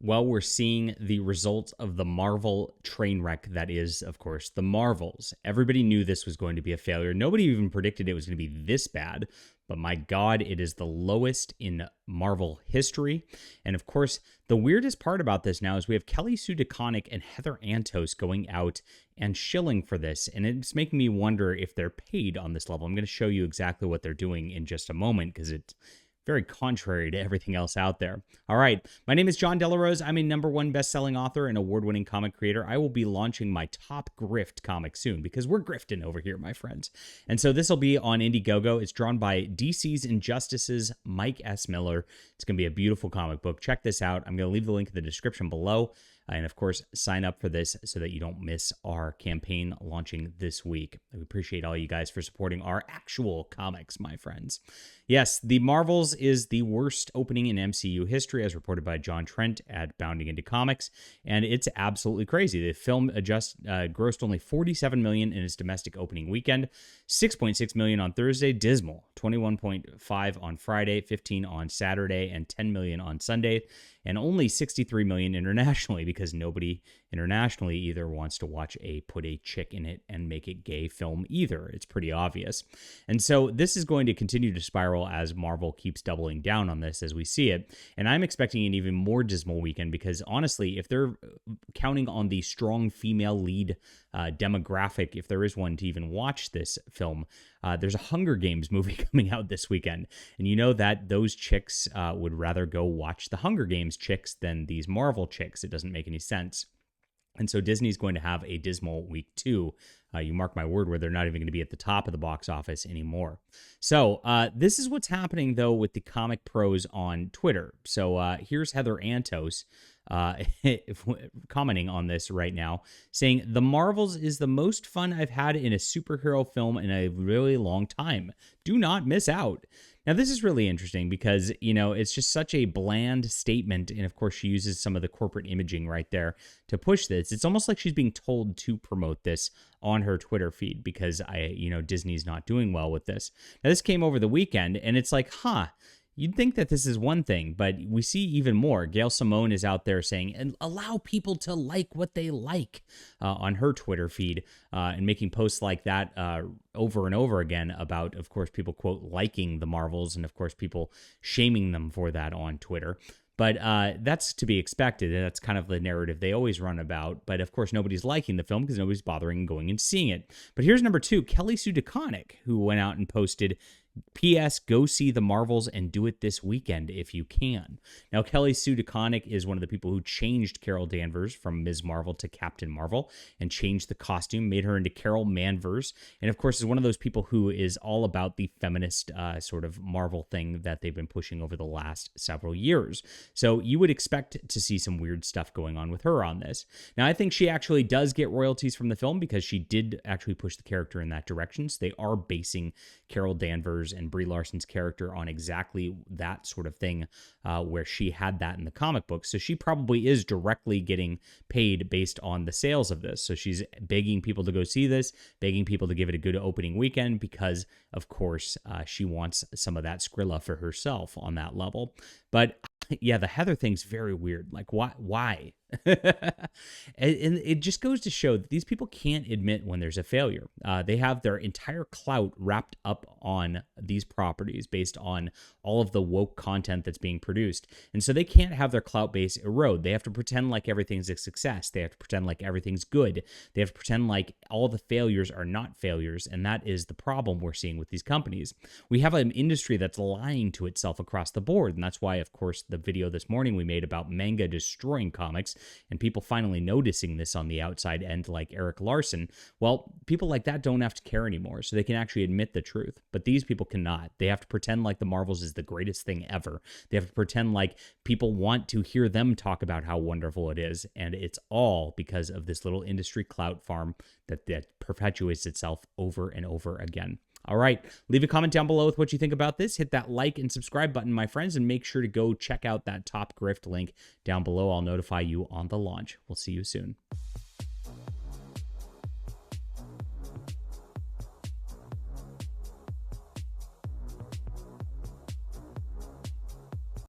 Well, we're seeing the results of the Marvel train wreck that is, of course, the Marvels. Everybody knew this was going to be a failure. Nobody even predicted it was going to be this bad. But my God, it is the lowest in Marvel history. And of course, the weirdest part about this now is we have Kelly Sue DeConnick and Heather Antos going out and shilling for this. And it's making me wonder if they're paid on this level. I'm going to show you exactly what they're doing in just a moment because it's very contrary to everything else out there. All right. My name is John Delarose. I'm a #1 best-selling author and award-winning comic creator. I will be launching my Top Grift comic soon because we're grifting over here, my friends. And so this will be on Indiegogo. It's drawn by DC's Injustice's Mike S. Miller. It's going to be a beautiful comic book. Check this out. I'm going to leave the link in the description below. And of course, sign up for this so that you don't miss our campaign launching this week. I appreciate all you guys for supporting our actual comics, my friends. Yes, The Marvels is the worst opening in MCU history, as reported by John Trent at Bounding Into Comics, and it's absolutely crazy. The film grossed only $47 million in its domestic opening weekend, $6.6 million on Thursday, dismal, $21.5 on Friday, $15 on Saturday, and $10 million on Sunday, and only $63 million internationally because nobody internationally either wants to watch put a chick in it and make it gay film either. It's pretty obvious. And so this is going to continue to spiral as Marvel keeps doubling down on this as we see it. And I'm expecting an even more dismal weekend because honestly, if they're counting on the strong female lead demographic, if there is one to even watch this film, there's a Hunger Games movie coming out this weekend. And you know that those chicks would rather go watch the Hunger Games chicks than these Marvel chicks. It doesn't make any sense. And so Disney's going to have a dismal week too. You mark my word, where they're not even going to be at the top of the box office anymore. So this is what's happening, though, with the comic pros on Twitter. So here's Heather Antos commenting on this right now, saying, "The Marvels is the most fun I've had in a superhero film in a really long time. Do not miss out." Now, this is really interesting because, you know, it's just such a bland statement. And of course, she uses some of the corporate imaging right there to push this. It's almost like she's being told to promote this on her Twitter feed because Disney's not doing well with this. Now, this came over the weekend and it's like, you'd think that this is one thing, but we see even more. Gail Simone is out there saying, and allow people to like what they like on her Twitter feed and making posts like that over and over again about, of course, people, quote, liking the Marvels and, of course, people shaming them for that on Twitter. But that's to be expected. And that's kind of the narrative they always run about. But of course, nobody's liking the film because nobody's bothering going and seeing it. But here's number 2, Kelly Sue DeConnick, who went out and posted, "P.S. Go see the Marvels and do it this weekend if you can." Now, Kelly Sue DeConnick is one of the people who changed Carol Danvers from Ms. Marvel to Captain Marvel and changed the costume, made her into Carol Manvers. And of course, is one of those people who is all about the feminist sort of Marvel thing that they've been pushing over the last several years. So you would expect to see some weird stuff going on with her on this. Now, I think she actually does get royalties from the film because she did actually push the character in that direction. So they are basing Carol Danvers and Brie Larson's character on exactly that sort of thing where she had that in the comic book. So she probably is directly getting paid based on the sales of this. So she's begging people to go see this, begging people to give it a good opening weekend because, of course, she wants some of that Skrilla for herself on that level. But yeah, the Heather thing's very weird. Like, why? And it just goes to show that these people can't admit when there's a failure. They have their entire clout wrapped up on these properties based on all of the woke content that's being produced. And so they can't have their clout base erode. They have to pretend like everything's a success. They have to pretend like everything's good. They have to pretend like all the failures are not failures. And that is the problem we're seeing with these companies. We have an industry that's lying to itself across the board. And that's why, of course, the video this morning we made about manga destroying comics and people finally noticing this on the outside end, like Eric Larson. Well, people like that don't have to care anymore, so they can actually admit the truth. But these people cannot. They have to pretend like the Marvels is the greatest thing ever. They have to pretend like people want to hear them talk about how wonderful it is. And it's all because of this little industry clout farm that perpetuates itself over and over again. All right, leave a comment down below with what you think about this. Hit that like and subscribe button, my friends, and make sure to go check out that Top Grift link down below. I'll notify you on the launch. We'll see you soon.